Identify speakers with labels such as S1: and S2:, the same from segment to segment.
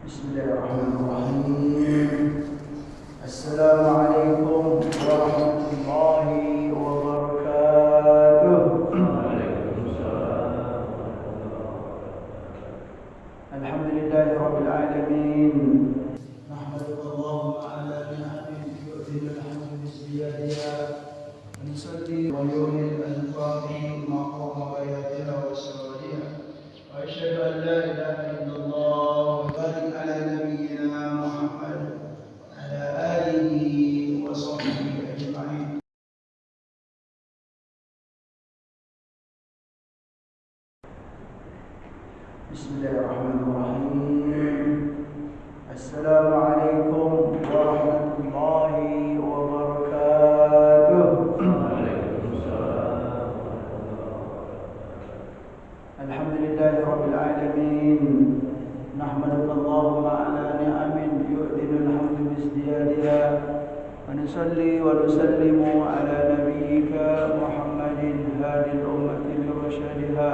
S1: Bismillahirrahmanirrahim. Assalamualaikum warahmatullahi wabarakatuh. Alhamdulillahirabbil alamin. Nahmadullahi ala ni'amihi yu'til hamdu bizdiyadiha. Nusalli wa yu'mil al-fatihi maqama bayatiha wa sawadiha. Wa asyhadu an la ilaha illallah. Barik ala nabiyyina Muhammad wa ala alihi wa sahbihi ajma'in. Bismillahirrahmanirrahim. Assalamualaikum warahmatullahi wabarakatuh. Alhamdulillahirabbil alamin. Nahmadullaha ala ni'amin yu'dilul hamdu bizdiyadiha. Wa nusalli wa nusallimu ala nabiyyika Muhammadin hadil ummati lirasyadiha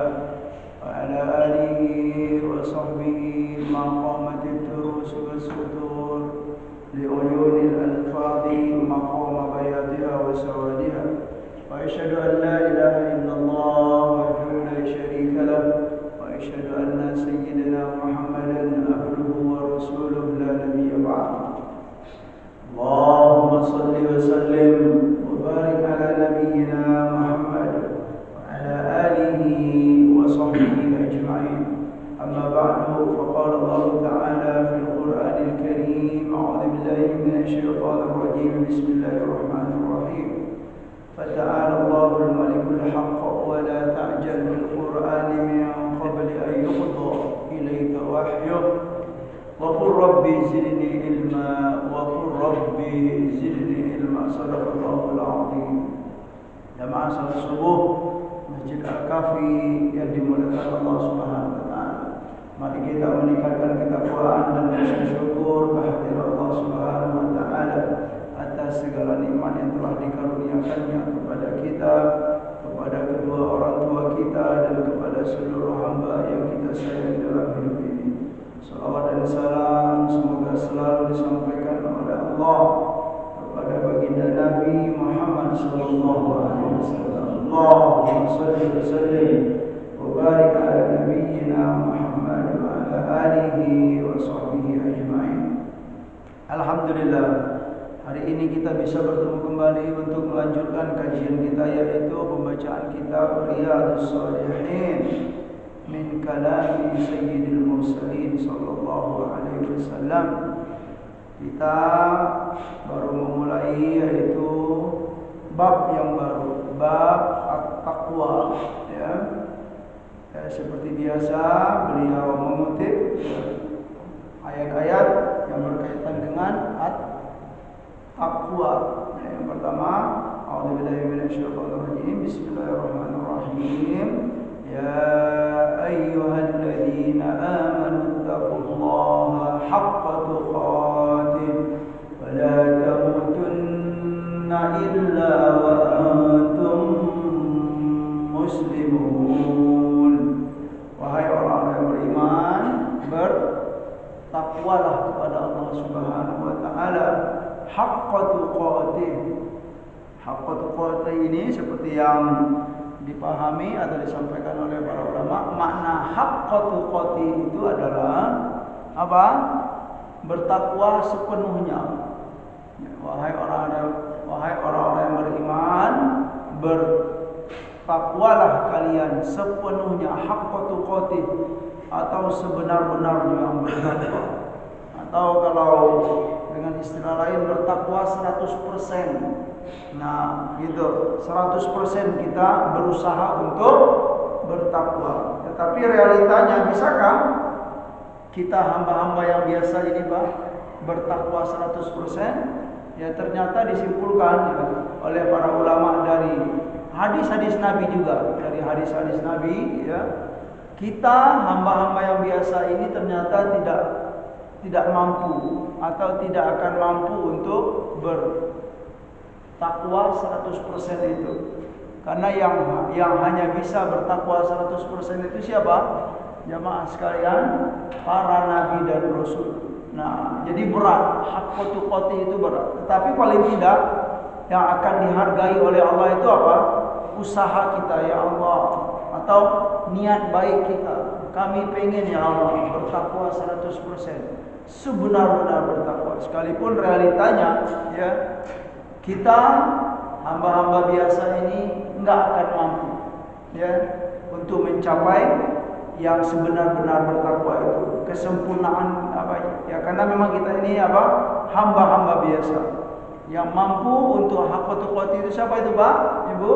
S1: wa ala alihi wa sahbihi ma qamatit turus was-sutur li'uyunil alfadhi maqama bayatiha wa sawadiha. Wa asyhadu an la ilaha illallah wahdahu la syarika lah. وأشهد أن سيدنا محمدا عبده ورسوله لا نبي بعده. اللهم صل وسلم وبارك على نبينا محمد وعلى آله وصحبه أجمعين. أما بعد فقال الله تعالى في القرآن الكريم: أعوذ بالله من الشيطان الرجيم. بسم الله الرحمن الرحيم. فتعالى الله الملك الحق ولا تعجل بالقرآن من قبل أن يقضى إليك وحيه وقل ربي زدني علما وقل ربي زدني علما. صدق الله العظيم. Jamaah salat subuh Masjid Al-Kafi yang dimuliakan Allah Subhanahu wa taala. Mari kita meningkatkan ketakwaan dan bersyukur kehadirat Allah Subhanahu wa taala atas segala nikmat yang telah dikaruniakannya kepada kita, kepada kedua orang tua kita, dan kepada seluruh hamba yang kita sayangi dalam hidup ini. Salawat dan salam semoga selalu disampaikan oleh Allah kepada baginda Nabi Muhammad sallallahu alaihi wasallam. Allahumma shalli wa sallim wa barik ala nabiyyina Muhammad wa ala alihi wa sahbihi ajma'in. Alhamdulillah, hari ini kita bisa bertemu kembali untuk melanjutkan kajian kita, yaitu pembacaan kitab Riyadhus Shalihin min kalami Sayyidil Mursalin sallallahu alaihi wasallam. Kita baru memulai yaitu bab yang baru, bab at-taqwa, ya. Seperti biasa beliau mengutip ayat-ayat yang berkaitan dengan taqwa. Yang pertama, a'udzubillahi minasyaitonir rajim. Bismillahirrahmanirrahim. Ya ayyuhalladzina amanu taqullaha haqqa tuqatih wa la tamutunna illa wa antum muslimun. Wahai orang-orang yang beriman, bertakwalah kepada Allah Subhanahu wa taala haqqa tuqatih. Haqqa tuqatih ini seperti yang dipahami atau disampaikan oleh para ulama, makna haqqa tuqatih itu adalah apa? Bertakwa sepenuhnya. Wahai orang-orang yang beriman, bertakwalah kalian sepenuhnya, haqqa tuqatih, atau sebenar-benarnya bertakwa. Atau kalau dengan istilah lain, bertakwa 100%. Nah, gitu, 100% kita berusaha untuk bertakwa. Tetapi realitanya, bisakah kita hamba-hamba yang biasa ini, Pak, bertakwa 100%? Ya, ternyata disimpulkan oleh para ulama dari hadis-hadis Nabi juga, dari hadis-hadis Nabi, ya. Kita hamba-hamba yang biasa ini ternyata tidak mampu atau tidak akan mampu untuk bertakwa 100% itu. Karena yang hanya bisa bertakwa 100% itu siapa? jamaah sekalian, para nabi dan rasul. Nah, jadi berat, haqqa tuqatih itu berat. Tetapi paling tidak yang akan dihargai oleh Allah itu apa? Usaha kita, ya Allah, atau niat baik kita. Kami pengen, ya Allah, bertakwa 100%, sebenar-benar bertakwa. Sekalipun realitanya, ya, kita hamba-hamba biasa ini enggak akan mampu, ya, untuk mencapai yang sebenar-benar bertakwa itu, kesempurnaan apa ya, karena memang kita ini apa, hamba-hamba biasa. Yang mampu untuk haqqa tuqatih itu siapa itu, Pak, Ibu?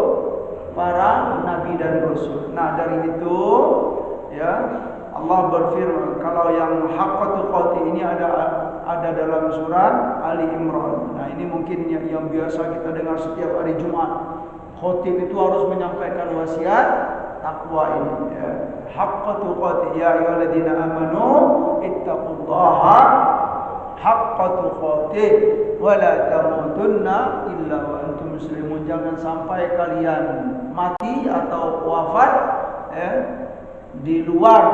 S1: Para nabi dan rasul. Nah, dari itu ya Allah berfirman, kalau yang haqqa tuqatih ini ada dalam surat Ali Imran. Nah, ini mungkin yang biasa kita dengar setiap hari Jumat. Khatib itu harus menyampaikan wasiat takwa ini, ya. Haqqa tuqatih, ya ayyuhalladzina amanu ittaqullaha haqqa tuqatih wa la tamutunna illa wa antum muslimun. Jangan sampai kalian mati atau wafat, ya, di luar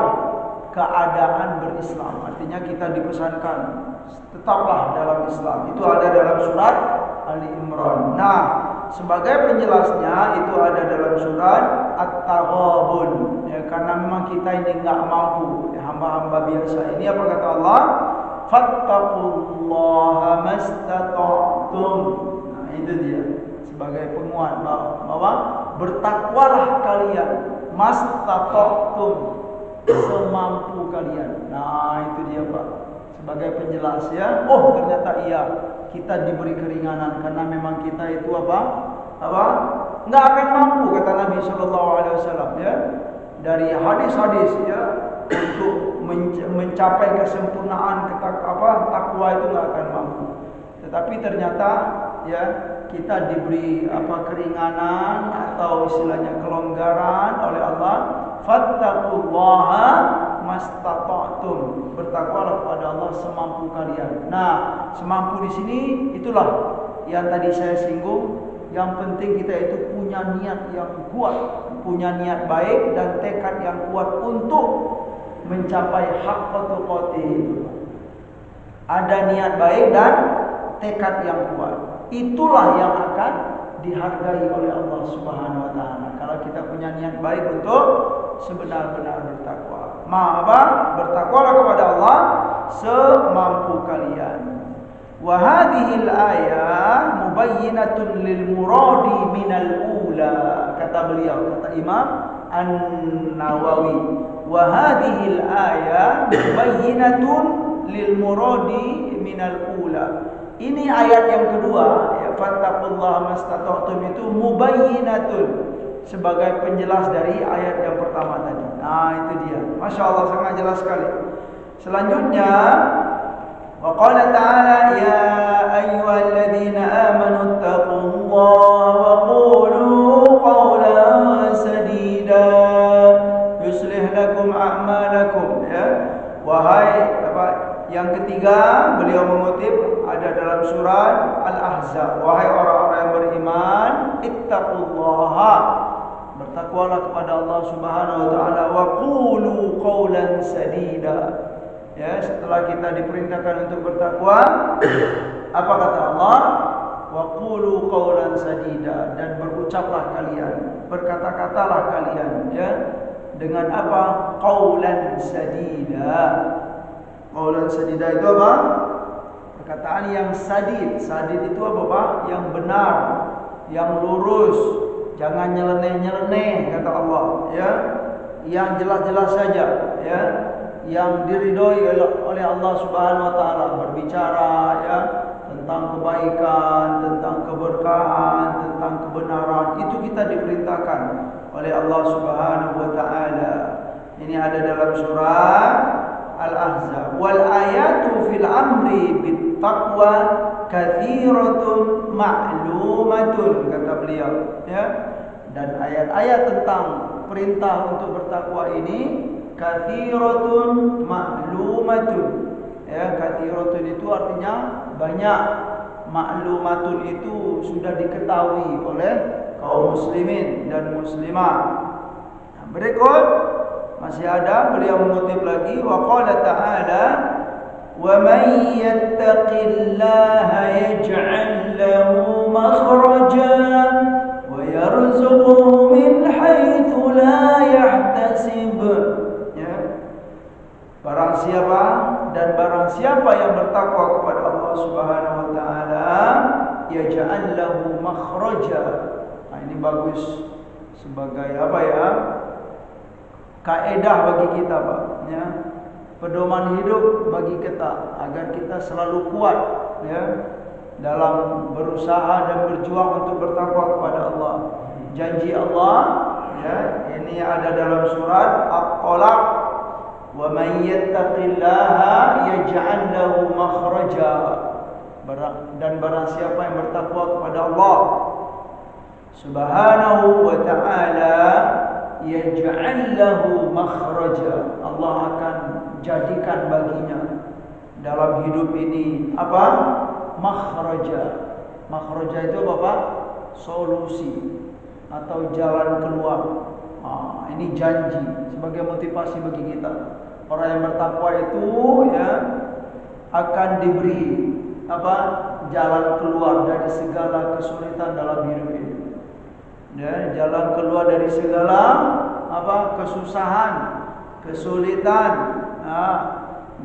S1: keadaan berislam. Artinya kita dipesankan tetaplah dalam Islam. Itu ada dalam surat Ali Imran. Nah, sebagai penjelasnya itu ada dalam surat At-Taghabun, ya, karena memang kita ini enggak mampu, ya, hamba-hamba biasa ini. Apa kata Allah? Fattaqullaha mastata'tum. Nah, itu dia sebagai penguat bahwa bertakwalah kalian mastata'tum, semampu kalian. Nah, itu dia, Pak, sebagai penjelas, ya. Oh, ternyata iya, kita diberi keringanan karena memang kita itu apa? Enggak akan mampu, kata Nabi sallallahu alaihi wasallam, ya. Dari hadis-hadis, ya, untuk mencapai kesempurnaan takwa itu enggak akan mampu. Tetapi ternyata, ya, kita diberi keringanan atau istilahnya kelonggaran oleh Allah. Fattaqullaha mastata'tum. Bertakwalah kepada Allah semampu kalian. Nah, semampu di sini itulah yang tadi saya singgung. Yang penting kita itu punya niat yang kuat, punya niat baik dan tekad yang kuat untuk mencapai haqqa tuqatih itu. Ada niat baik dan tekad yang kuat. Itulah yang akan dihargai oleh Allah Subhanahu wa taala. Kalau kita punya niat baik untuk sebenar-benar bertakwa. Bertakwalah kepada Allah semampu kalian. Wa hadhil ayah mubayyinatun lil muradi minal ula, kata beliau, kata Imam An-Nawawi. Wa hadhil ayah mubayyinatun lil muradi minal ula. Ini ayat yang kedua, ya, fattaqullaha mastata'tum, itu mubayyinatun, sebagai penjelas dari ayat yang pertama tadi. Nah, itu dia. Masya Allah, sangat jelas sekali. Selanjutnya, wa qala ta'ala, ya ayyuhalladzina amanu taqullaha wa qulu qawlan sadida yuslih lakum a'malakum, ya. Wahai yang ketiga, beliau mengutip ada dalam surat Al-Ahzab. Wahai orang-orang yang beriman, ittaqullaha, bertakwalah kepada Allah Subhanahu wa taala, wa qulu qawlan sadida. Ya, setelah kita diperintahkan untuk bertakwa, apa kata Allah? Wa qulu qawlan sadida, dan berucaplah kalian, berkata-katalah kalian, ya, dengan apa? Qawlan sadida. Qawlan sadida itu apa? Perkataan yang sadid. Sadid itu apa, Pak? Yang benar, yang lurus, jangan nyeleneh-nyeleneh, kata Allah, ya. Yang jelas-jelas saja, ya. Yang diridhoi oleh Allah Subhanahu wa taala, berbicara, ya, tentang kebaikan, tentang keberkahan, tentang kebenaran. Itu kita diperintahkan oleh Allah Subhanahu wa taala. Ini ada dalam surah Al-Ahzab. Wal ayatu fil amri bit taqwa kathiratun ma'lumatun, kata beliau, ya. Dan ayat-ayat tentang perintah untuk bertakwa ini kathiratun ma'lumatun, ya. Kathiratun itu artinya banyak, ma'lumatun itu sudah diketahui oleh kaum muslimin dan muslimah. Nah, berikut masih ada, beliau mengutip lagi, wa qala ta'ala, wa man yattaqillaha yaj'al lahu makhrajan wa yarzuqhu min haitsu la yahtasib. Ya. Barang siapa yang bertakwa kepada Allah Subhanahu wa taala, yaj'al lahu makhraja. Nah, ini bagus sebagai apa ya? Kaedah bagi kita, Pak, ya. Pedoman hidup bagi kita agar kita selalu kuat, ya, dalam berusaha dan berjuang untuk bertakwa kepada Allah. Janji Allah, ya, ini ada dalam surat At-Talaq, wa man yattaqillaha yaj'al lahu makhraja. Dan barang siapa yang bertakwa kepada Allah Subhanahu wa ta'ala, yaj'al lahu makhraja, Allah akan jadikan baginya dalam hidup ini apa? Makhraja. Makhraja itu apa? Solusi atau jalan keluar. Ini janji sebagai motivasi bagi kita. Orang yang bertakwa itu, ya, akan diberi apa? Jalan keluar dari segala kesulitan dalam hidup ini. Ya, jalan keluar dari segala apa? Kesusahan, kesulitan,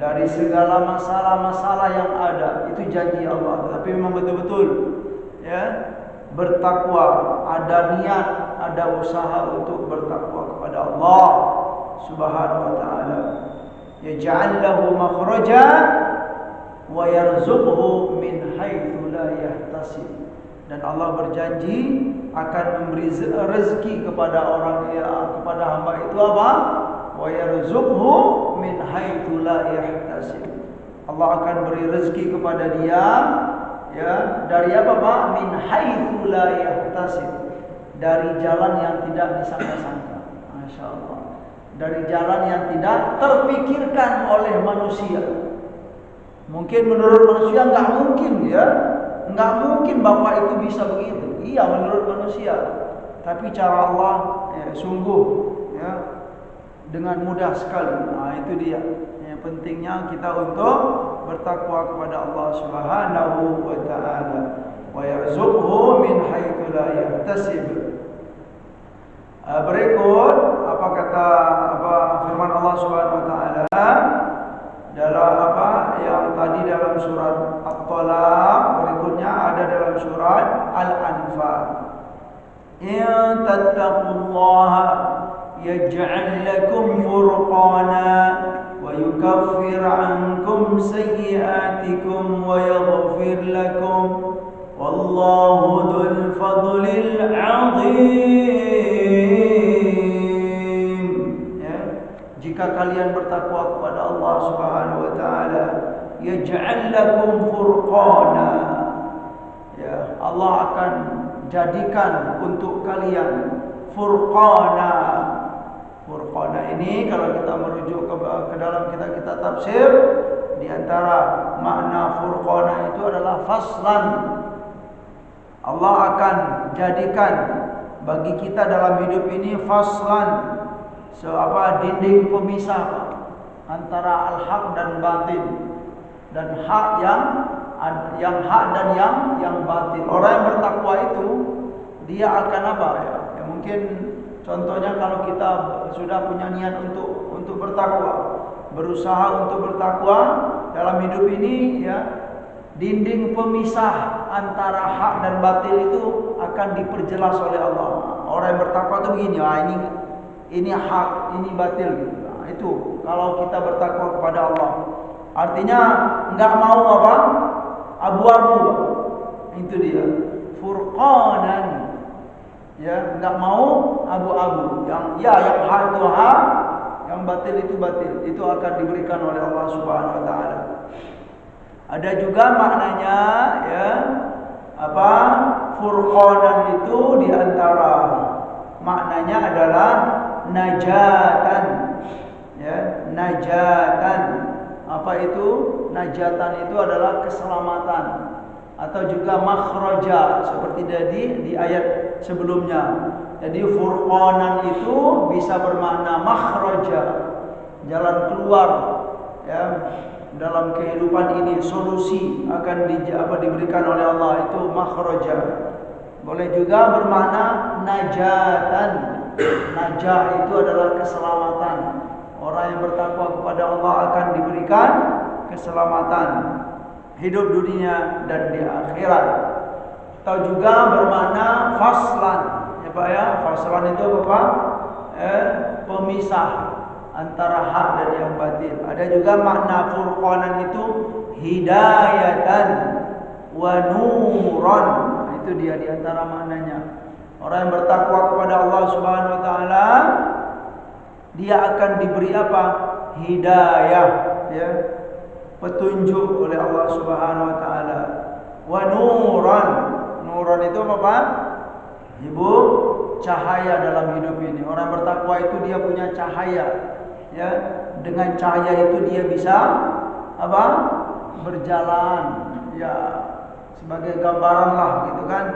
S1: dari segala masalah-masalah yang ada. Itu janji Allah. Tapi memang betul-betul, ya, bertakwa, ada niat, ada usaha untuk bertakwa kepada Allah Subhanahu wa taala. Yaj'al lahu makhraja wa yarzuqhu min haitsu la yahtasib. Dan Allah berjanji akan memberi rezeki kepada orang kepada hamba itu apa? Wa yarzuqhu min haitsu la yahtasib. Allah akan beri rezeki kepada dia, ya, dari apa, Pak? Min haitsu la yahtasib. Dari jalan yang tidak disangka-sangka. Masyaallah. Dari jalan yang tidak terpikirkan oleh manusia. Mungkin menurut manusia enggak mungkin, ya. Enggak mungkin Bapak itu bisa begitu. Iya, menurut manusia. Tapi cara Allah, ya, sungguh, ya, dengan mudah sekali. Itu dia. Yang pentingnya kita untuk bertakwa kepada Allah Subhanahu wa taala. Wa yarzuqhu min haitsu la yahtasib. Berikut apa kata firman Allah Subhanahu wa taala dalam yang tadi dalam surat At-Talaq, berikutnya ada dalam surat Al-Anfal. In tattaqullaha yaj'al lakum furqana wa yukaffir 'ankum sayyi'atikum wa yaghfir lakum wallahu dzul fadlil 'adzim. Ya, jika kalian bertakwa kepada Allah Subhanahu wa taala, yaj'al lakum furqana, ya, Allah akan jadikan untuk kalian furqana. Furqana ini kalau kita merujuk ke dalam kita tafsir, di antara makna furqana itu adalah faslan. Allah akan jadikan bagi kita dalam hidup ini faslan, dinding pemisah antara al-haq dan batin, dan hak yang hak dan yang batil. Orang yang bertakwa itu dia akan apa, ya? Mungkin contohnya kalau kita sudah punya niat untuk bertakwa, berusaha untuk bertakwa dalam hidup ini, ya, dinding pemisah antara hak dan batil itu akan diperjelas oleh Allah. Orang yang bertakwa itu begini, ini hak, ini batil gitu. Itu kalau kita bertakwa kepada Allah. Artinya enggak mau apa? Abu-abu. Itu dia. Furqanan. Ya, enggak mau abu-abu. Yang hak itu hak, yang batil itu batil. Itu akan diberikan oleh Allah Subhanahu wa taala. Ada juga maknanya, ya, furqanan itu di antara maknanya adalah najatan. Ya, najatan. Apa itu? Najatan itu adalah keselamatan. atau juga makhraja seperti di ayat sebelumnya. Jadi furqanan itu bisa bermakna makhraja, jalan keluar ya dalam kehidupan ini, solusi akan diberikan oleh Allah, itu makhraja. Boleh juga bermakna najatan. Najah itu adalah keselamatan. Orang yang bertakwa kepada Allah akan diberikan keselamatan hidup dunia dan di akhirat. Atau juga bermakna faslan. Ya Pak ya, faslan itu apa? Pemisah antara hak dan yang batil. Ada juga makna furqanan itu hidayatan wa nuran. Itu dia di antara maknanya. Orang yang bertakwa kepada Allah Subhanahu wa taala, dia akan diberi apa? Hidayah, ya. Petunjuk oleh Allah Subhanahu wa taala. Wa nuran. Nuran itu apa? Ibu, cahaya dalam hidup ini. Orang bertakwa itu dia punya cahaya. Ya, dengan cahaya itu dia bisa apa? Berjalan. Ya, sebagai gambaran lah gitu kan.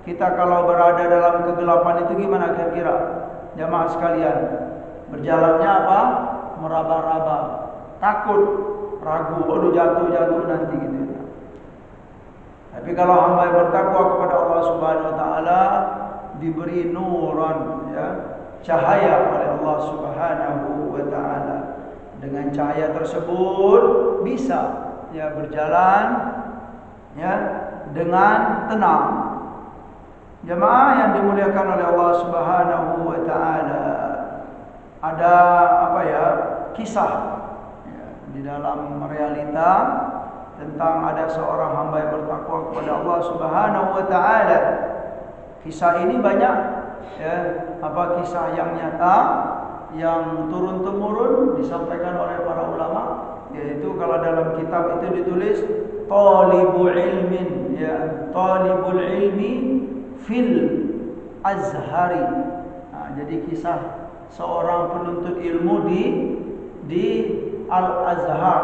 S1: Kita kalau berada dalam kegelapan itu gimana kira-kira? Jamaah sekalian, berjalannya apa? Meraba-raba, takut, ragu, aduh jatuh nanti gitu. Tapi kalau hamba yang bertakwa kepada Allah Subhanahu wa taala diberi nuran, ya, cahaya oleh Allah Subhanahu wa taala. Dengan cahaya tersebut bisa ya berjalan ya dengan tenang. Jemaah yang dimuliakan oleh Allah Subhanahu wa taala, ada apa ya? Kisah ya, di dalam realita tentang ada seorang hamba yang bertakwa kepada Allah Subhanahu wa taala. Kisah ini banyak ya, apa kisah yang nyata yang turun temurun disampaikan oleh para ulama, yaitu kalau dalam kitab itu ditulis talibul ilmin ya, talibul ilmi fil azhari. Nah, jadi kisah seorang penuntut ilmu di Al-Azhar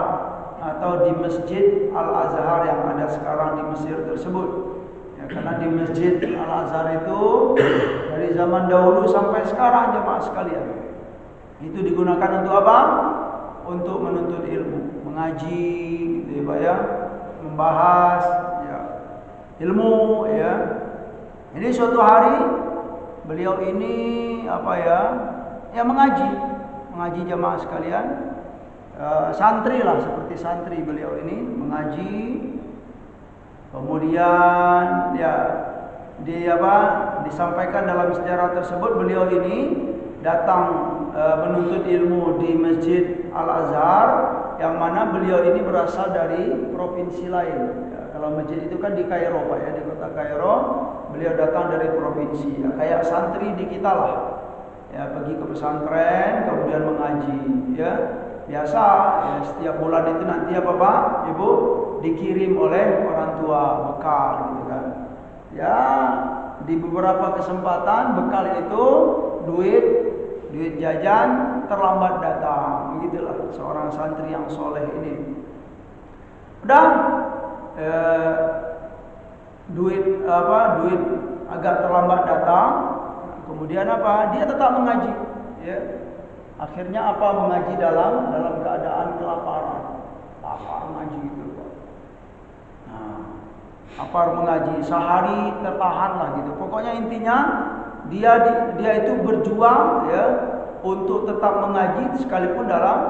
S1: atau di Masjid Al-Azhar yang ada sekarang di Mesir tersebut. Ya, karena di Masjid Al-Azhar itu dari zaman dahulu sampai sekarang jemaah sekalian, itu digunakan untuk apa? Untuk menuntut ilmu, mengaji gitu ya Pak ya, membahas ya ilmu ya. Ini suatu hari beliau ini apa ya? Ya mengaji jamaah sekalian. Santri lah, seperti santri beliau ini mengaji. Kemudian ya disampaikan dalam sejarah tersebut beliau ini datang menuntut ilmu di Masjid Al-Azhar, yang mana beliau ini berasal dari provinsi lain. Ya, kalau masjid itu kan di Kairo Pak ya, di kota Kairo. Beliau datang dari provinsi, ya, kayak santri di kita lah. Ya, pergi ke pesantren, kemudian mengaji. Ya, biasa. Ya, setiap bulan itu nanti apa Pak, Ibu, dikirim oleh orang tua bekal gitu kan. Ya, di beberapa kesempatan bekal itu duit jajan terlambat datang, begitulah seorang santri yang soleh ini. Udah duit agak terlambat datang, kemudian apa? Dia tetap mengaji, ya. Akhirnya apa? Mengaji dalam keadaan kelaparan, lapar mengaji gitu. Nah, lapar mengaji sehari tertahan lah gitu. Pokoknya intinya dia itu berjuang ya untuk tetap mengaji sekalipun dalam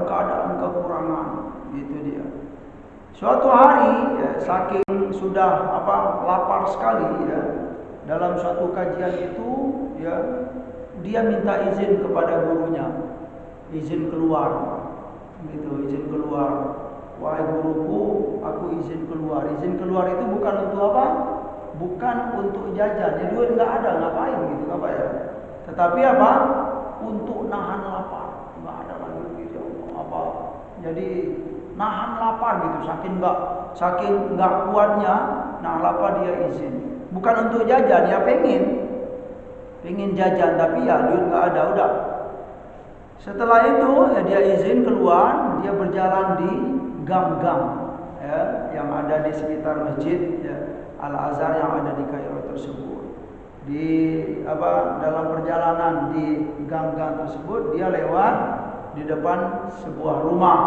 S1: keadaan kekurangan, gitu dia. Suatu hari ya, saking sudah lapar sekali ya, dalam suatu kajian itu ya dia minta izin kepada gurunya, izin keluar gitu, izin keluar. Wahai guruku, aku izin keluar. Izin keluar itu bukan untuk apa? Bukan untuk jajan. Ya duit nggak ada, ngapain gitu apa ya? Tetapi apa? Untuk nahan lapar. Nggak ada lagi gitu apa? Jadi nahan lapar gitu, saking nggak kuatnya nahan lapar, dia izin. Bukan untuk jajan, ya pengen jajan tapi ya duit nggak ada, udah. Setelah itu ya dia izin keluar, dia berjalan di gang-gang ya, yang ada di sekitar masjid ya, Al-Azhar yang ada di Kairo tersebut. Di dalam perjalanan di gang-gang tersebut dia lewat di depan sebuah rumah.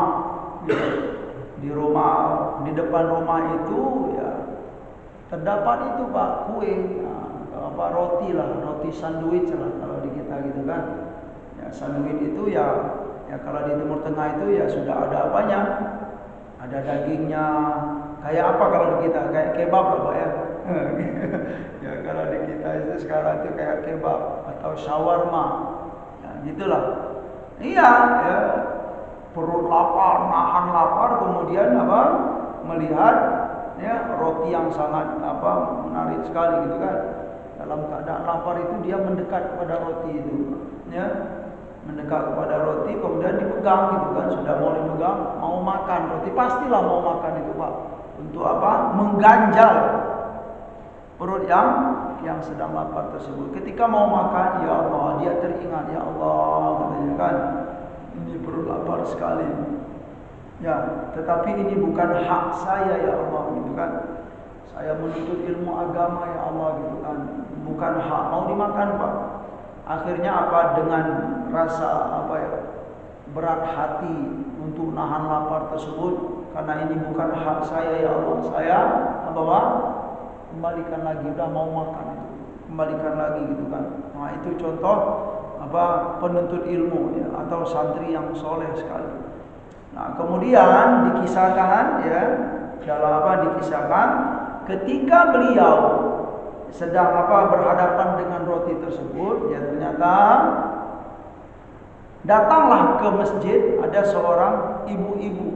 S1: Di depan rumah itu ya terdapat itu Pak kue, roti sandwich lah kalau di kita gitu kan. Ya sandwich itu ya kalau di Timur Tengah itu ya sudah ada apanya? Ada dagingnya. Kayak apa kalau di kita? Kayak kebab lah Pak ya. Ya kalau di kita itu sekarang itu kayak kebab atau shawarma. Ya gitulah. Iya, ya. Perut lapar, nahan lapar, kemudian melihat ya roti yang sangat menarik sekali gitu kan. Dalam keadaan lapar itu dia mendekat kepada roti itu, ya. Mendekat kepada roti kemudian dipegang gitu kan, sudah mau dipegang, mau makan roti, pastilah mau makan itu Pak. Untuk mengganjal perut yang sedang lapar tersebut. Ketika mau makan, ya Allah, dia teringat, ya Allah, katanya kan, ini perut lapar sekali. Ya, tetapi ini bukan hak saya ya Allah, gitu kan. Saya menuntut ilmu agama ya Allah, gitu kan. Bukan hak, mau dimakan Pak. Akhirnya dengan rasa berat hati untuk nahan lapar tersebut, karena ini bukan hak saya ya Allah, saya kembalikan lagi, udah mau makan itu, kembalikan lagi gitu kan. Nah itu contoh penuntut ilmu ya, atau santri yang soleh sekali. Nah kemudian dikisahkan ya, dikisahkan ketika beliau sedang berhadapan dengan roti tersebut, ya ternyata datanglah ke masjid ada seorang ibu-ibu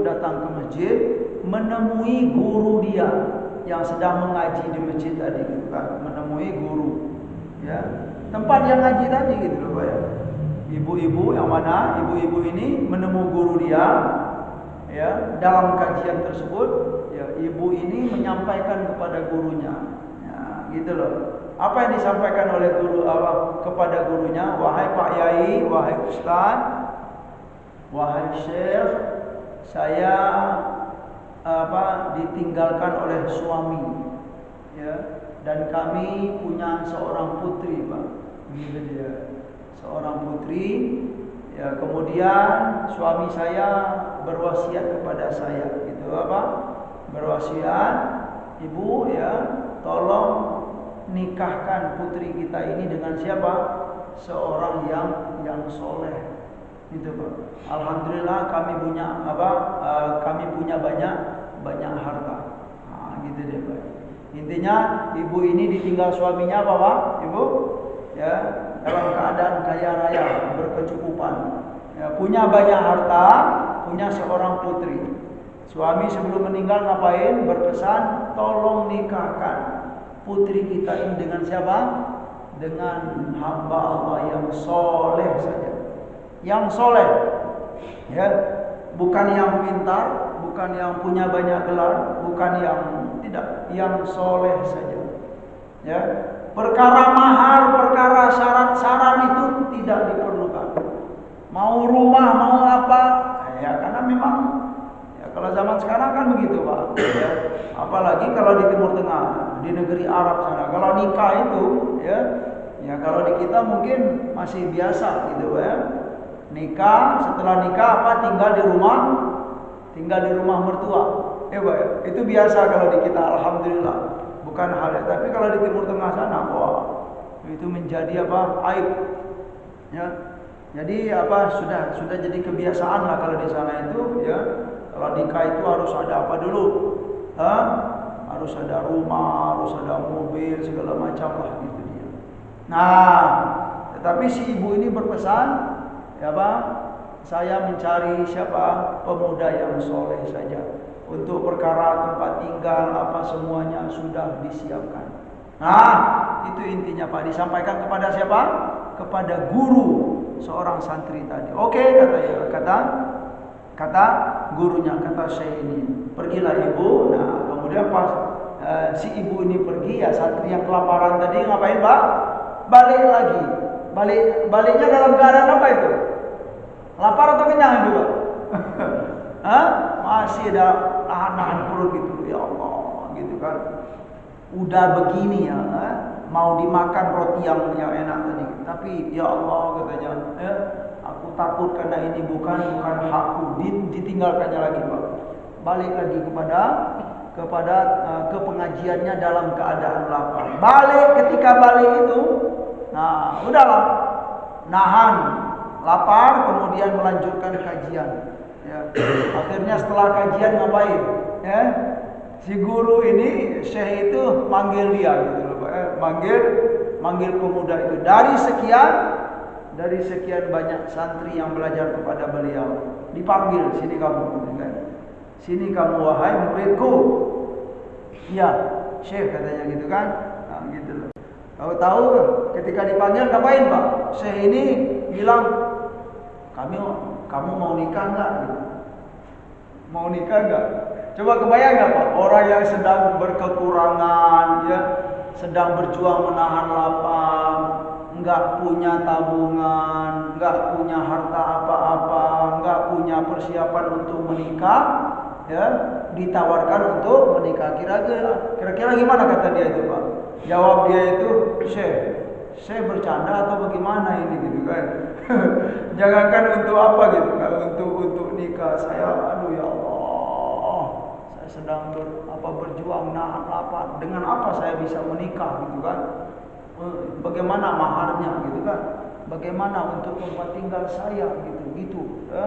S1: datang ke masjid menemui guru dia yang sedang mengaji di masjid tadi gitu kan, menemui guru ya, tempat yang ngaji tadi gitu loh Pak ya. Ibu-ibu yang mana ibu-ibu ini menemui guru dia ya, dalam kajian tersebut ya, ibu ini menyampaikan kepada gurunya ya, gitu loh. Apa yang disampaikan oleh guru kepada gurunya? Wahai Pak Yai, wahai Ustaz, wahai Syekh, saya ditinggalkan oleh suami ya, dan kami punya seorang putri Pak. Gitu dia. Seorang putri ya, kemudian suami saya berwasiat kepada saya gitu berwasiat, ibu ya, tolong nikahkan putri kita ini dengan siapa? Seorang yang soleh. Gitu Pak. Alhamdulillah kami punya banyak harta. Nah, gitu deh Pak. Intinya ibu ini ditinggal suaminya Pak? Ibu ya, dalam keadaan kaya raya, berkecukupan. Ya, punya banyak harta, punya seorang putri. Suami sebelum meninggal ngapain? Berpesan, tolong nikahkan putri kita ini dengan siapa? Dengan hamba Allah yang soleh saja. Yang soleh, ya, bukan yang pintar, bukan yang punya banyak gelar, bukan yang tidak, yang soleh saja. Ya, perkara mahar, perkara syarat-syarat itu tidak diperlukan. Mau rumah, mau apa? Ya, karena memang kalau zaman sekarang kan begitu Pak ya. Apalagi kalau di Timur Tengah, di negeri Arab sana, kalau nikah itu ya kalau di kita mungkin masih biasa gitu Pak ya. Nikah, setelah nikah tinggal di rumah mertua ya Pak ya. Itu biasa kalau di kita, alhamdulillah, bukan hal ya. Tapi kalau di Timur Tengah sana, wah, itu menjadi aib ya. Jadi sudah jadi kebiasaan lah kalau di sana itu ya. Kalau nikah itu harus ada apa dulu? Harus ada rumah, harus ada mobil, segala macam lah gitu dia. Nah, tetapi si ibu ini berpesan, ya Pak, saya mencari siapa? Pemuda yang soleh saja. Untuk perkara tempat tinggal apa semuanya sudah disiapkan. Nah, itu intinya Pak, disampaikan kepada siapa? Kepada guru seorang santri tadi. Oke, kata gurunya, kata Syekh ini, pergilah ibu. Nah kemudian pas si ibu ini pergi, ya santri yang kelaparan tadi ngapain Pak? Balik lagi. Baliknya dalam keadaan apa itu? Lapar atau kenyang itu Pak? masih ada nahan-nahan perut gitu. Ya Allah, gitu kan. Udah begini ya, mau dimakan roti yang enak tadi. Tapi ya Allah katanya, aku takut karena ini bukan hakku. Ditinggalkannya lagi, Pak. Balik lagi kepada ke pengajiannya dalam keadaan lapar. Ketika balik itu, nah udahlah, nahan lapar, kemudian melanjutkan kajian. Ya. Akhirnya setelah kajian ngapain? Ya, si guru ini, syekh itu manggil dia, gitu loh, manggil pemuda itu dari sekian banyak santri yang belajar kepada beliau. Dipanggil, sini kamu, gitu kan? Sini kamu wahai muridku. Iya, syekh katanya gitu kan. Nah, gitu loh. Tahu ketika dipanggil ngapain, Pak? Syekh ini bilang, kamu mau nikah enggak? Gitu. Mau nikah enggak? Coba kebayang enggak, Pak? Orang yang sedang berkekurangan, ya, sedang berjuang menahan lapar, enggak punya tabungan, enggak punya harta apa-apa, enggak punya persiapan untuk menikah, ya, ditawarkan untuk menikah. Kira-kira gimana kata dia itu, Pak? Jawab dia itu, saya bercanda atau bagaimana ini, gitu kan? Jangankan untuk apa gitu kan, untuk nikah. Aduh ya Allah, saya sedang berjuang nahan lapar. Dengan apa saya bisa menikah, gitu kan? Bagaimana maharnya, gitu kan? Bagaimana untuk tempat tinggal saya, gitu. Ya.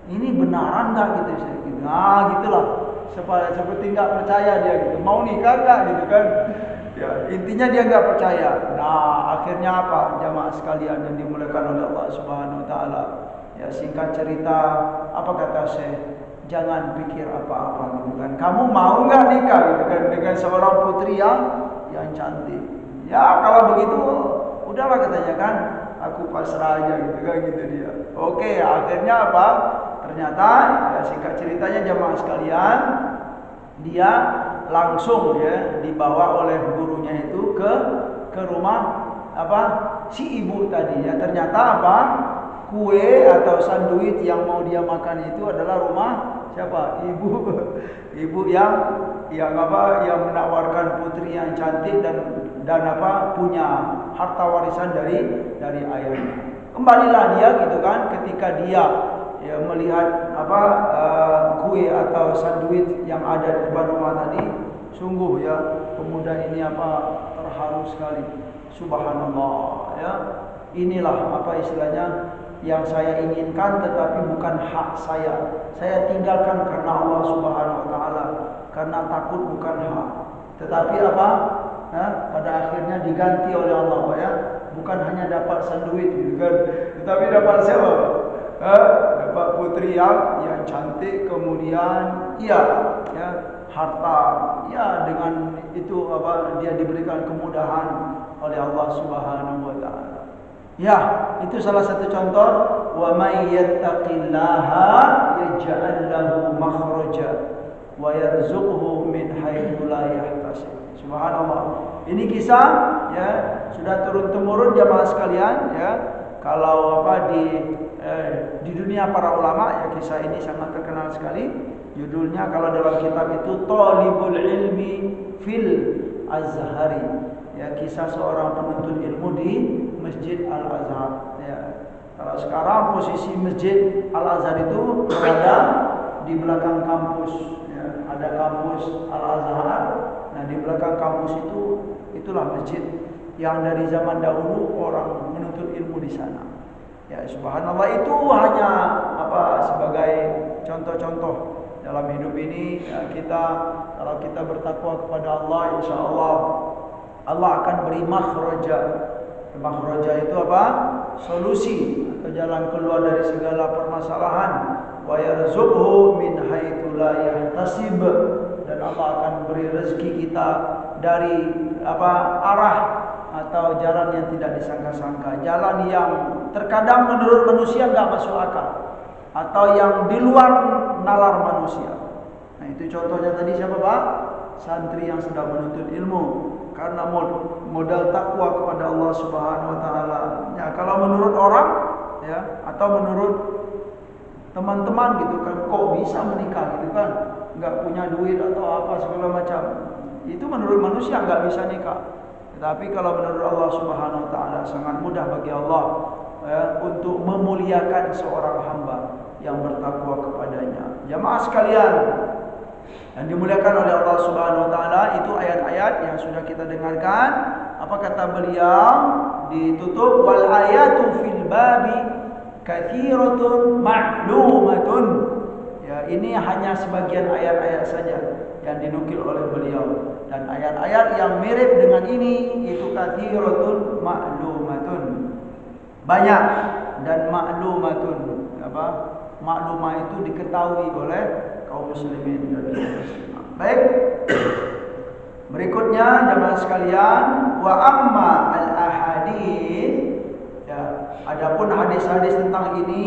S1: Ini benaran nggak gitu, saya gitu. Nah, gitulah. Seperti nggak percaya dia gitu. Mau nikah nggak, gitu kan? Ya, intinya dia nggak percaya. Nah, akhirnya apa? Jamaah sekalian yang dimuliakan oleh Allah Subhanahu Wa Taala. Ya, singkat cerita, apa kata Syekh? Jangan pikir apa-apa, gitu kan? Kamu mau nggak nikah, gitu kan? Dengan seorang putri yang cantik. Ya, kalau begitu, udahlah katanya kan. Aku pasrah aja, gitu kan, gitu dia. Oke, akhirnya apa? Ternyata, ya, singkat ceritanya jamaah sekalian, dia langsung ya dibawa oleh gurunya itu ke rumah si ibu tadi ya. Ternyata kue atau sandwich yang mau dia makan itu adalah rumah siapa? Ibu yang menawarkan putri yang cantik dan punya harta warisan dari ayahnya. Kembalilah dia gitu kan, ketika dia ya melihat kue atau sandwich yang ada di depan rumah tadi, sungguh ya pemuda ini terharu sekali. Subhanallah ya. Inilah istilahnya yang saya inginkan, tetapi bukan hak saya. Saya tinggalkan karena Allah Subhanahu Wa Taala, karena takut bukan hak. Tetapi pada akhirnya diganti oleh Allah, Pak ya. Bukan hanya dapat sandwich gitu kan, tetapi dapat siapa, Pak? Dapat putri yang cantik, kemudian harta, ya dengan itu dia diberikan kemudahan oleh Allah Subhanahu Wa Taala. Ya, itu salah satu contoh. Wa may yattaqillaha yaj'al lahu makhraja wa yarzuqhu min haitsu la yahtasib. Subhanallah. Ini kisah ya sudah turun temurun jamaah sekalian ya. Kalau di dunia para ulama ya, kisah ini sangat terkenal sekali. Judulnya kalau dalam kitab itu Thalibul Ilmi fil Azhari. Ya, kisah seorang penuntut ilmu di Masjid Al-Azhar ya. Kalau sekarang posisi Masjid Al-Azhar itu berada di belakang kampus ya. Ada kampus Al-Azhar. Nah, di belakang kampus itulah masjid yang dari zaman dahulu orang menuntut ilmu di sana. Ya, subhanallah, itu hanya sebagai contoh-contoh dalam hidup ini ya. Kalau kita bertakwa kepada Allah, insyaallah Allah akan beri makhraja. Makhraja itu solusi atau jalan keluar dari segala permasalahan. Wa yarzuqhu min haitsu la yahtasib, dan Allah akan beri rezeki kita dari arah atau jalan yang tidak disangka-sangka, jalan yang terkadang menurut manusia enggak masuk akal, atau yang di luar nalar manusia. Nah, itu contohnya tadi siapa, Pak? Santri yang sedang menuntut ilmu karena modal takwa kepada Allah Subhanahu Wa Taala. Ya, kalau menurut orang ya atau menurut teman-teman gitu kan, kok bisa menikah gitu kan, nggak punya duit atau apa segala macam. Itu menurut manusia nggak bisa nikah. Tetapi kalau menurut Allah Subhanahu Wa Taala sangat mudah bagi Allah untuk memuliakan seorang hamba yang bertakwa kepadanya. Jamaah sekalian yang dimuliakan oleh Allah Subhanahu Wa Taala, itu ayat-ayat yang sudah kita dengarkan. Apa kata beliau? Ditutup, wal ayatu fil babi kathiratun ma'lumatun. Ya, ini hanya sebagian ayat-ayat saja yang dinukil oleh beliau, dan ayat-ayat yang mirip dengan ini itu kathiratun ma'lumatun, banyak, dan ma'lumatun, apa? Maklumah itu diketahui oleh kaum muslimin dan muslimah. Baik. Berikutnya jamaah sekalian, wa amma al ahadits, ya, adapun hadis-hadis tentang ini,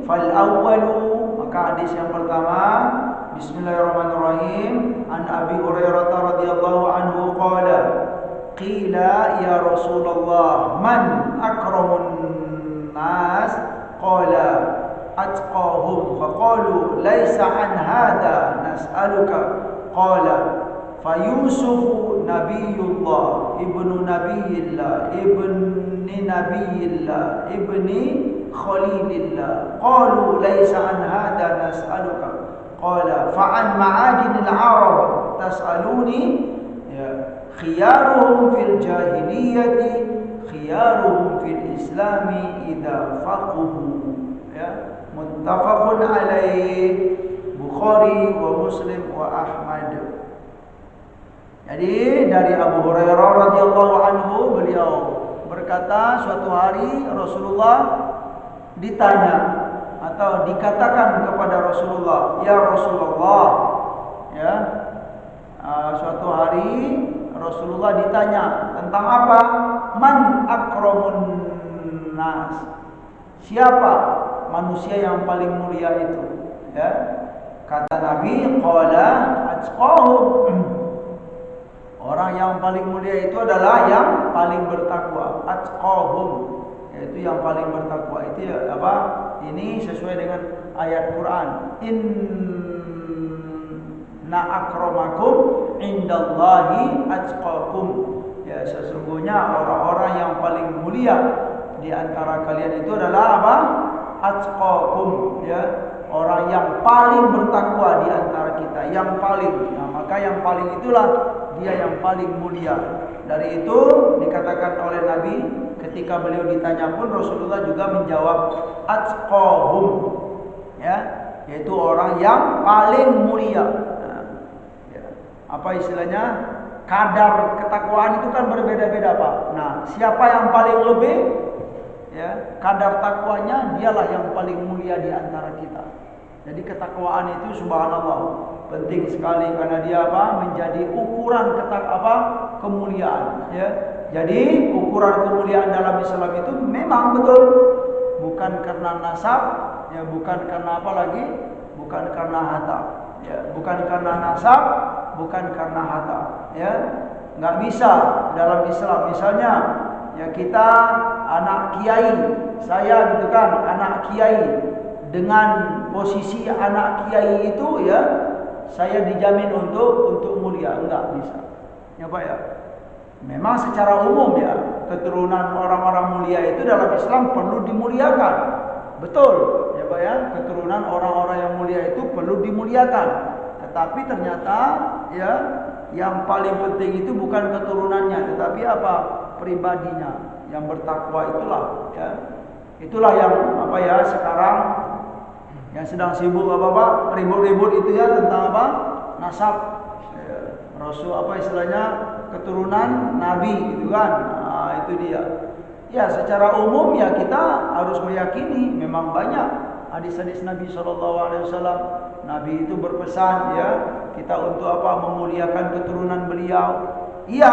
S1: fal awwalu, maka hadis yang pertama, bismillahirrahmanirrahim, an Abi Hurairah radhiyallahu anhu qala qila ya Rasulullah man akramun nas qala atqahum faqalu laisa an hadha nas'aluka qala fayusuf nabiyullah ibnu nabiyillah ibni nabiyillah ibni khalilillah qalu laisa an hadha nas'aluka qala fa an ma'adinil arab tas'aluni ya khiyaruhum fil jahiliyati khiyaruhum fil islami idza faqahu. Ya, muttafaqun alaih, Bukhari wa Muslim wa Ahmad. Jadi dari Abu Hurairah radhiyallahu anhu, beliau berkata suatu hari Rasulullah ditanya atau dikatakan kepada Rasulullah, ya Rasulullah, ya, suatu hari Rasulullah ditanya tentang apa? Man akramun nas, siapa manusia yang paling mulia itu? Ya, kata Nabi, qala atqahum, orang yang paling mulia itu adalah yang paling bertakwa. Atqahum, yaitu yang paling bertakwa. Itu ya, apa? Ini sesuai dengan ayat Quran. Inna akramakum indallahi atqakum. Ya, sesungguhnya orang-orang yang paling mulia di antara kalian itu adalah apa? Atqakum, ya, orang yang paling bertakwa di antara kita, yang paling. Nah, maka yang paling itulah dia yang paling mulia. Dari itu dikatakan oleh Nabi ketika beliau ditanya pun Rasulullah juga menjawab atqahum, ya, yaitu orang yang paling mulia. Nah, ya, apa istilahnya? Kadar ketakwaan itu kan berbeda-beda, Pak. Nah, siapa yang paling lebih? Ya, kadar takwanya dialah yang paling mulia di antara kita. Jadi ketakwaan itu subhanallah penting sekali karena dia apa? Menjadi ukuran kemuliaan, ya. Jadi ukuran kemuliaan dalam Islam itu memang betul bukan karena nasab, ya, bukan karena apa lagi? Bukan karena harta, ya, bukan karena nasab, bukan karena harta, ya. Enggak bisa dalam Islam misalnya, ya, kita anak kiai, saya gitu kan, anak kiai, dengan posisi anak kiai itu, ya, saya dijamin untuk mulia, enggak bisa. Ya Pak, ya. Memang secara umum, ya, keturunan orang-orang mulia itu dalam Islam perlu dimuliakan. Betul, ya Pak, ya. Keturunan orang-orang yang mulia itu perlu dimuliakan. Tetapi ternyata, ya, yang paling penting itu bukan keturunannya, tetapi apa? Pribadinya. Yang bertakwa itulah, ya, itulah yang apa, ya, sekarang yang sedang sibuk apa ribut-ribut itu, ya, tentang apa? Nasab, ya, Rasul, apa istilahnya, keturunan Nabi gitu kan. Nah, itu dia. Ya, secara umum, ya, kita harus meyakini memang banyak hadis-hadis Nabi SAW. Nabi itu berpesan, ya, kita untuk apa? Memuliakan keturunan beliau. Iya,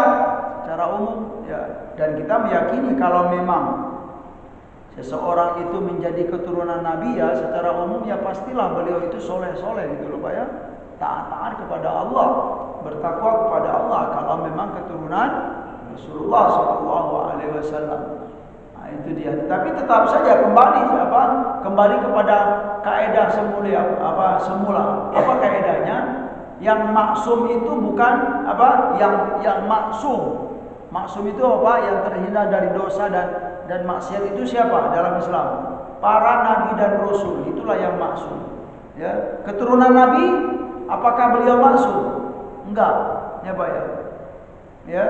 S1: secara umum, ya, dan kita meyakini kalau memang seseorang itu menjadi keturunan Nabi, ya, secara umum, ya, pastilah beliau itu soleh-soleh gitu loh Pak, ya, taat-taat kepada Allah, bertakwa kepada Allah kalau memang keturunan Rasulullah SAW. Nah, itu dia. Tapi tetap saja kembali kepada kaidah semula. Apa kaidahnya? Yang maksum itu bukan yang maksum. Maksum itu yang terhindar dari dosa dan maksiat itu siapa dalam Islam? Para nabi dan rasul, itulah yang maksum. Ya, keturunan nabi, apakah beliau maksum? Enggak, ya Pak ya. Ya,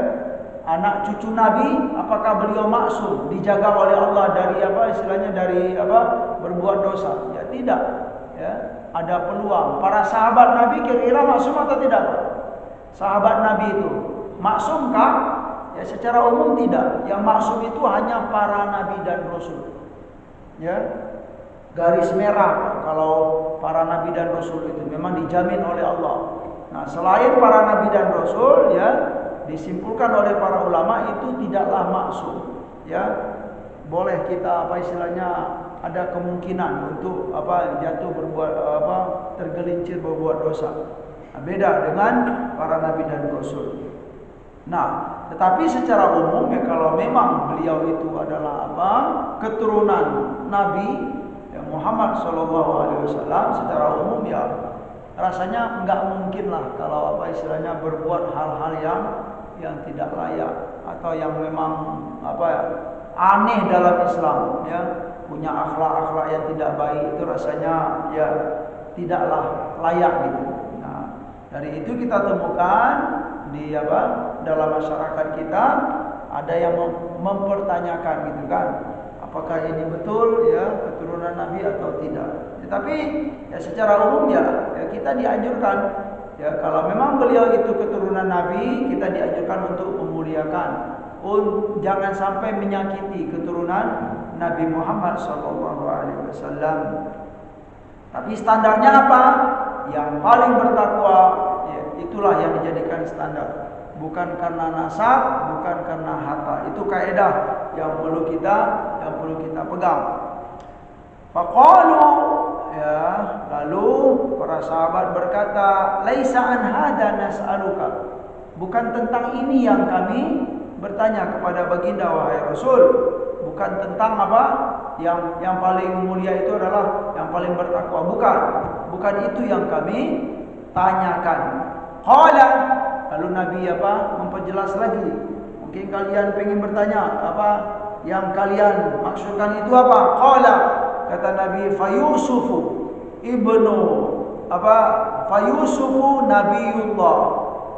S1: anak cucu nabi, apakah beliau maksum, dijaga oleh Allah dari berbuat dosa? Ya tidak. Ya, ada peluang. Para sahabat nabi kira-kira maksum atau tidak? Sahabat nabi itu maksumkah? Ya, secara umum tidak. Yang maksum itu hanya para nabi dan rasul. Ya, garis merah kalau para nabi dan rasul itu memang dijamin oleh Allah. Nah, selain para nabi dan rasul, ya, disimpulkan oleh para ulama itu tidaklah maksum. Ya, boleh kita ada kemungkinan untuk jatuh tergelincir berbuat dosa. Nah, beda dengan para nabi dan rasul. Nah, tetapi secara umum ya, kalau memang beliau itu adalah keturunan Nabi ya, Muhammad SAW, secara umum ya rasanya nggak mungkin lah kalau berbuat hal-hal yang tidak layak atau yang memang aneh dalam Islam, ya, punya akhlak-akhlak yang tidak baik, itu rasanya ya tidaklah layak gitu. Nah, dari itu kita temukan di dalam masyarakat kita ada yang mempertanyakan gitu kan, apakah ini betul ya keturunan Nabi atau tidak. Tetapi ya secara umum ya kita dianjurkan ya, kalau memang beliau itu keturunan Nabi, kita dianjurkan untuk memuliakan, jangan sampai menyakiti keturunan Nabi Muhammad SAW. Tapi standarnya apa? Yang paling bertakwa, ya, itulah yang dijadikan standar. Bukan karena nasab, bukan karena harta. Itu kaidah yang perlu kita pegang. Faqalu, ya, lalu para sahabat berkata, laisa an hada nas'aluka. Bukan tentang ini yang kami bertanya kepada baginda wahai Rasul. Bukan tentang yang paling mulia itu adalah yang paling bertakwa. Bukan itu yang kami tanyakan. Qala, lalu Nabi memperjelas lagi. Mungkin kalian pengen bertanya yang kalian maksudkan itu apa? Qala, kata Nabi, Fayusufu Nabiyullah,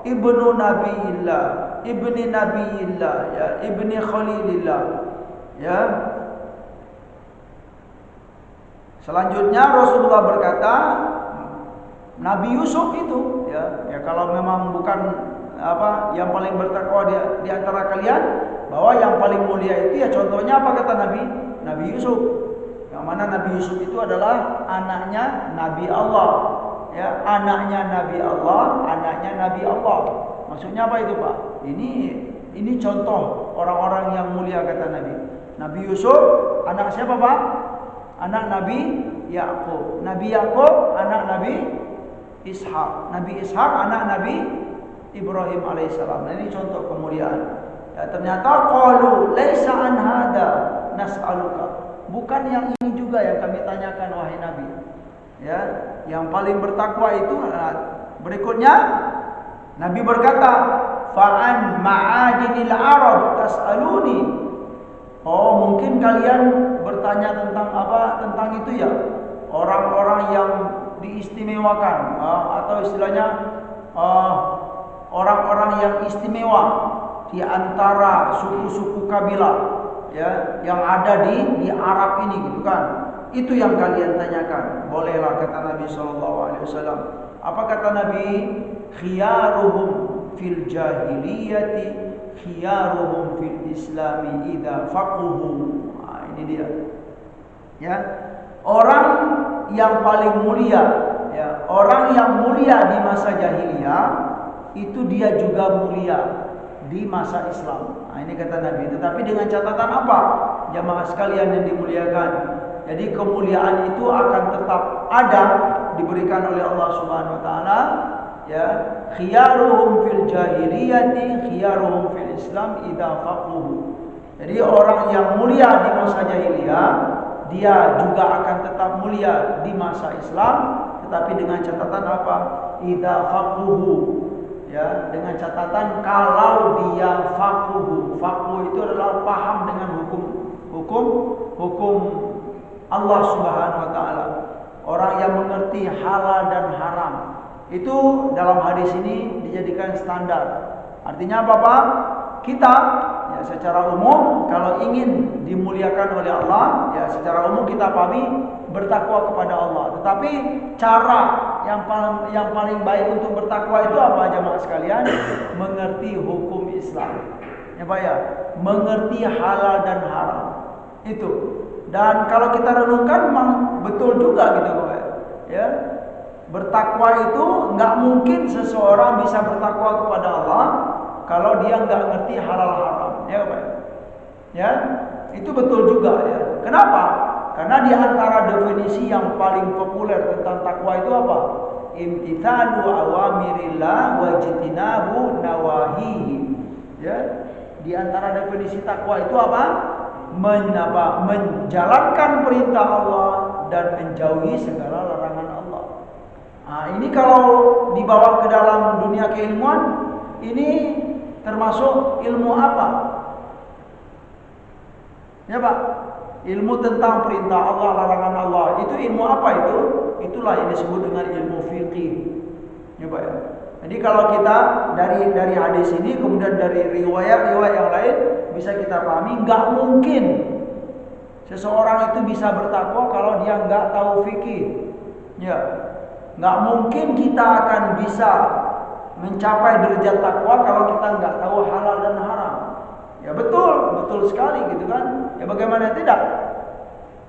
S1: ibnu Nabiyillah, ibni Nabiyillah, ya, ibni Khalilillah. Ya. Selanjutnya Rasulullah berkata, Nabi Yusuf itu, ya kalau memang bukan yang paling bertakwa di antara kalian, bahwa yang paling mulia itu ya contohnya apa kata Nabi? Nabi Yusuf. Yang mana Nabi Yusuf itu adalah anaknya Nabi Allah. Ya, anaknya Nabi Allah, anaknya Nabi Allah. Maksudnya apa itu, Pak? Ini contoh orang-orang yang mulia kata Nabi. Nabi Yusuf anak siapa, Pak? Anak Nabi Yakub. Nabi Yakub anak Nabi Ishak. Nabi Ishak anak Nabi Ibrahim alaihissalam. Nah, ini contoh kemuliaan. Ya, ternyata qalu laisa an hada nas'aluka. Bukan yang ini juga yang kami tanyakan wahai Nabi. Ya, yang paling bertakwa itu berikutnya Nabi berkata, fa'an ma'adinil arab tas'aluni. Oh, mungkin kalian bertanya tentang itu ya, orang-orang yang diistimewakan, atau istilahnya orang-orang yang istimewa di antara suku-suku kabilah, ya, yang ada di Arab ini gitu kan. Itu yang kalian tanyakan. Bolehlah kata Nabi SAW. Apa kata Nabi? Khiyaruhum fil jahiliyati khiyaruhum fil islami idza faquhu. Nah, ini dia. Ya. Orang yang paling mulia, ya, orang yang mulia di masa jahiliyah itu dia juga mulia di masa Islam. Nah, ini kata Nabi. Tetapi dengan catatan apa? Jamaah sekalian yang dimuliakan. Jadi kemuliaan itu akan tetap ada, diberikan oleh Allah Subhanahu wa taala, ya. Khiyaruhum fil jahiliyati khiyaruhum fil Islam idza faquhu. Jadi orang yang mulia di masa jahiliyah, dia juga akan tetap mulia di masa Islam, tetapi dengan catatan apa? Idza faquhu, ya, dengan catatan kalau dia faquhu. Faquh itu adalah paham dengan hukum Allah Subhanahu wa taala. Orang yang mengerti halal dan haram. Itu dalam hadis ini dijadikan standar. Artinya apa, Pak? Kita ya secara umum kalau ingin dimuliakan oleh Allah, ya secara umum kita pahami bertakwa kepada Allah. Tetapi cara yang paling baik untuk bertakwa itu apa, jemaah sekalian? Mengerti hukum Islam. Ya Pak ya, mengerti halal dan haram. Itu. Dan kalau kita renungkan memang betul juga gitu Pak ya. Bertakwa itu nggak mungkin seseorang bisa bertakwa kepada Allah kalau dia nggak ngerti halal haram, ya Pak. Ya, itu betul juga ya. Kenapa? Karena di antara definisi yang paling populer tentang takwa itu apa? Imtithalu awamirillah wa jitinabu nawahihi. Ya, di antara definisi takwa itu apa? Menjalankan perintah Allah dan menjauhi segala larangan Allah. Nah, ini kalau dibawa ke dalam dunia keilmuan, ini termasuk ilmu apa? Ya Pak, ilmu tentang perintah Allah, larangan Allah. Itu ilmu apa itu? Itulah yang disebut dengan ilmu fiqih. Ya Pak ya. Jadi kalau kita dari hadis ini kemudian dari riwayat-riwayat yang lain bisa kita pahami, nggak mungkin seseorang itu bisa bertakwa kalau dia nggak tahu fikih. Ya, nggak mungkin kita akan bisa mencapai derajat takwa kalau kita nggak tahu halal dan haram. Ya betul sekali gitu kan. Ya bagaimana tidak?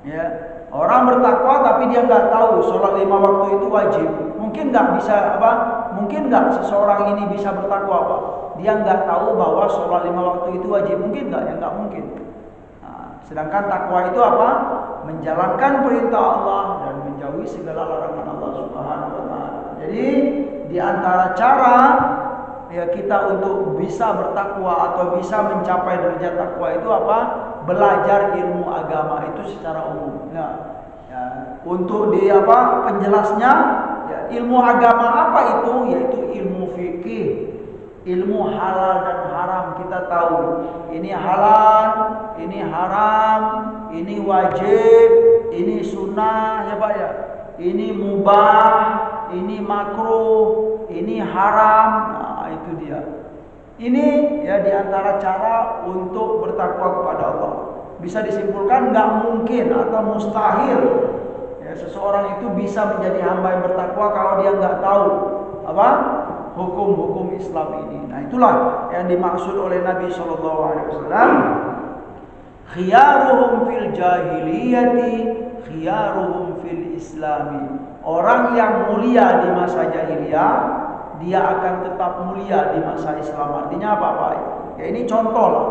S1: Ya, orang bertakwa tapi dia nggak tahu sholat 5 waktu itu wajib. Mungkin nggak bisa apa? Mungkin nggak seseorang ini bisa bertakwa apa? Dia nggak tahu bahwa sholat 5 waktu itu wajib. Mungkin nggak? Ya nggak mungkin. Nah, sedangkan takwa itu apa? Menjalankan perintah Allah dan menjauhi segala larangan Allah Subhanahu wa taala. Jadi di antara cara ya kita untuk bisa bertakwa atau bisa mencapai derajat takwa itu apa? Belajar ilmu agama itu secara umum. Nah, ya, untuk di apa penjelasnya ya, ilmu agama apa itu? Yaitu ilmu fikih, ilmu halal dan haram. Kita tahu ini halal, ini haram, ini wajib, ini sunnah ya Pak ya. Ini mubah, ini makruh, ini haram. Nah, itu dia. Ini ya diantara cara untuk bertakwa kepada Allah. Bisa disimpulkan nggak mungkin atau mustahil ya, seseorang itu bisa menjadi hamba yang bertakwa kalau dia nggak tahu apa hukum-hukum Islam ini. Nah itulah yang dimaksud oleh Nabi SAW. Khiyaruhum fil jahiliyati, khiyaruhum fil islami. Orang yang mulia di masa jahiliyah, dia akan tetap mulia di masa Islam. Artinya apa Pak? Ya ini contoh lah.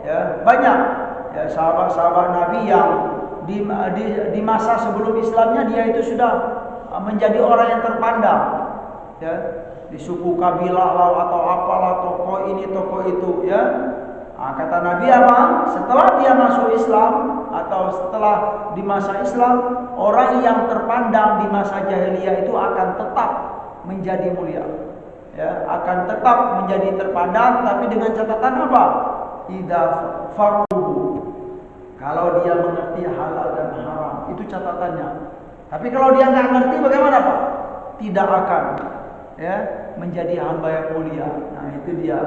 S1: Ya banyak ya sahabat-sahabat Nabi yang di masa sebelum Islamnya dia itu sudah menjadi orang yang terpandang. Ya di suku kabilah lah atau apalah tokoh ini tokoh itu ya. Nah, kata Nabi apa? Setelah dia masuk Islam atau setelah di masa Islam, orang yang terpandang di masa jahiliyah itu akan tetap menjadi mulia. Ya, akan tetap menjadi terpandang, tapi dengan catatan apa? Idza faqahu. Kalau dia mengerti halal dan haram, itu catatannya. Tapi kalau dia nggak ngerti bagaimana Pak? Tidak akan ya menjadi hamba yang mulia. Nah, itu dia.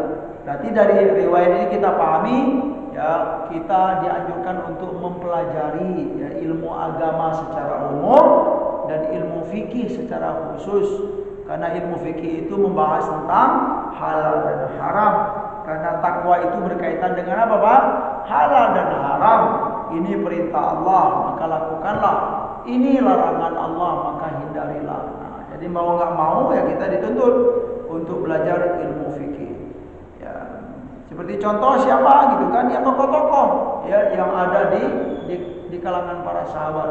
S1: Berarti dari riwayat ini kita pahami ya kita dianjurkan untuk mempelajari ya, ilmu agama secara umum dan ilmu fikih secara khusus. Karena ilmu fikih itu membahas tentang halal dan haram. Karena takwa itu berkaitan dengan apa Pak? Halal dan haram. Ini perintah Allah, maka lakukanlah. Ini larangan Allah, maka hindarilah. Nah, jadi mau nggak mau ya kita dituntut untuk belajar ilmu fikih. Ya, seperti contoh siapa gitu kan? Ya tokoh-tokoh ya yang ada di kalangan para sahabat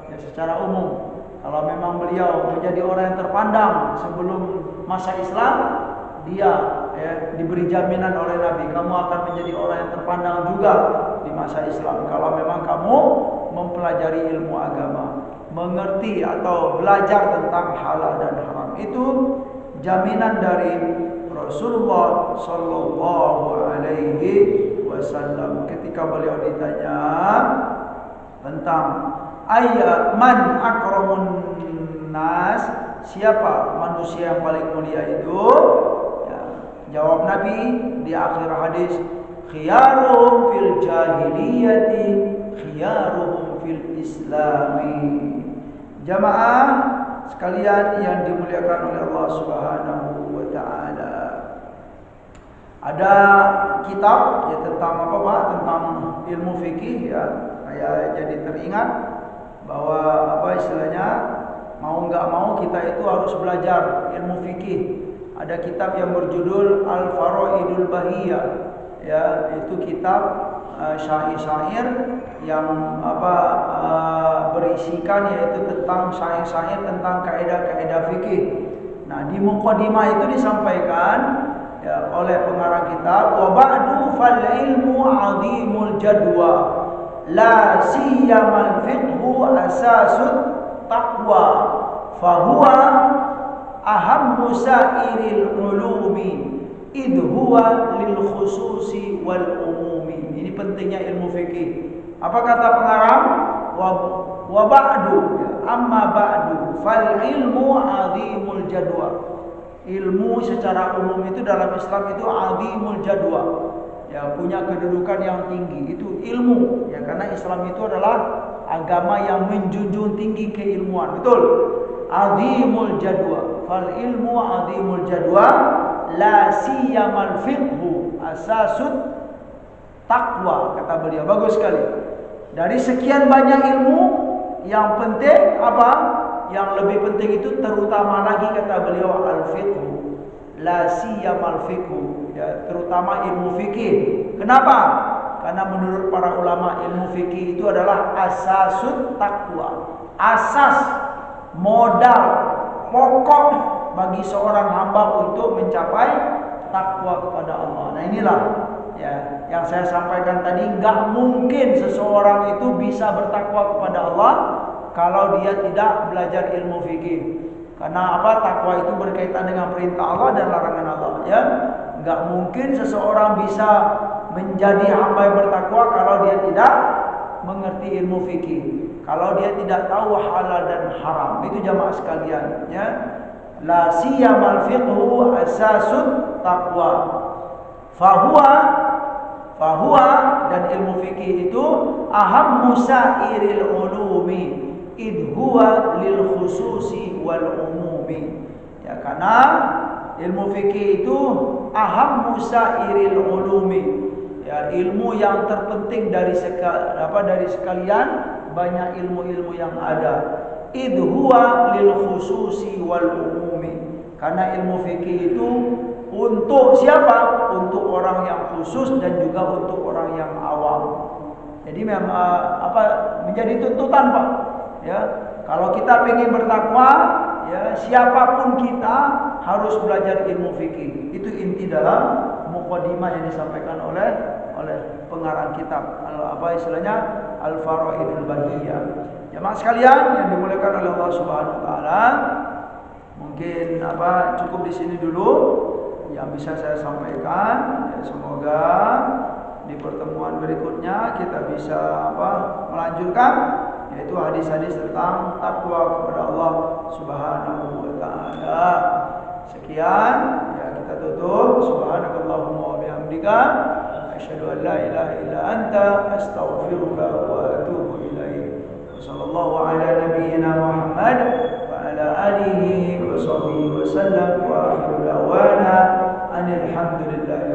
S1: ya secara umum. Kalau memang beliau menjadi orang yang terpandang sebelum masa Islam, dia ya, diberi jaminan oleh Nabi, kamu akan menjadi orang yang terpandang juga di masa Islam. Kalau memang kamu mempelajari ilmu agama, mengerti atau belajar tentang halal dan haram, itu jaminan dari Rasulullah Sallallahu Alaihi Wasallam. Ketika beliau ditanya tentang ayat man akramun nas, siapa manusia yang paling mulia itu? Ya, jawab Nabi di akhir hadis, khiyaruhum fil jahiliyati khiyaruhum fil islami. Jamaah sekalian yang dimuliakan oleh Allah Subhanahu wa taala. Ada kitab ya tentang apa Pak? Tentang ilmu fikih ya. Saya jadi teringat bahwa apa istilahnya, mau nggak mau kita itu harus belajar ilmu fikih. Ada kitab yang berjudul Al-Faraidul Bahiyah. Ya, itu kitab syair-syair yang berisikan yaitu tentang syair-syair tentang kaidah-kaidah fikih. Nah, di muqaddimah itu disampaikan ya, oleh pengarang kitab, wa ba'du fal ilmu 'azimul jadwa la siyamal fiqhu asasut taqwa fahuwa ahammu sa'iril ulumi id huwa lil khususi wal umumi. Ini pentingnya ilmu fikih. Apa kata pengarang? Wa ba'du, amma ba'du fal ilmu 'azimul jadwa. Ilmu secara umum itu dalam Islam itu 'azimul jadwa. Ya, punya kedudukan yang tinggi. Itu ilmu ya, karena Islam itu adalah agama yang menjunjung tinggi keilmuan. Betul? 'Azimul jadwa. Fal ilmu 'azimul jadwa la siyamal fiqhu asasut taqwa, kata beliau. Bagus sekali. Dari sekian banyak ilmu, yang penting apa? Yang lebih penting itu terutama lagi kata beliau al-fiqhu. La siyamal fiqhu, ya, terutama ilmu fikih. Kenapa? Karena menurut para ulama ilmu fikih itu adalah asasut taqwa. Asas, modal, pokok bagi seorang hamba untuk mencapai takwa kepada Allah. Nah, inilah ya yang saya sampaikan tadi, enggak mungkin seseorang itu bisa bertakwa kepada Allah kalau dia tidak belajar ilmu fikih. Karena apa? Takwa itu berkaitan dengan perintah Allah dan larangan Allah, ya. Enggak mungkin seseorang bisa menjadi hamba yang bertakwa kalau dia tidak mengerti ilmu fikih. Kalau dia tidak tahu halal dan haram. Itu jamaah sekalian, ya. La siyamal fiqhu asasut taqwa. Fahuwa dan ilmu fikih itu ahammu sa'iril ulumi id huwa lil khususi wal umumi. Ya, karena ilmu fikih itu ahammu sa'iril ulumi. Ya, ilmu yang terpenting dari sekalian banyak ilmu-ilmu yang ada. Id huwa lil khususi wal umumi. Karena ilmu fikih itu untuk siapa? Untuk orang yang khusus dan juga untuk orang yang awam. Jadi memang menjadi tuntutan, Pak. Ya, kalau kita ingin bertakwa, ya, siapapun kita harus belajar ilmu fikih. Itu inti dalam muqaddimah yang disampaikan oleh pengarang kitab Al-Faraidul Bahiyah. Jemaah sekalian yang dimuliakan oleh Allah Subhanahu wa taala, mungkin cukup di sini dulu yang bisa saya sampaikan. Ya, semoga di pertemuan berikutnya kita bisa melanjutkan, yaitu hadis-hadis tentang takwa kepada Allah Subhanahu wa taala. Sekian, ya, kita tutup. Subhanakallahumma wa bihamdika asyhadu an la ilaha illa anta astaghfiruka wa atubu ilaik. Sallallahu ala nabiyyina Muhammad wa ala alihi wa sahbihi wa sallam wa akhiru da'wana alhamdulillah.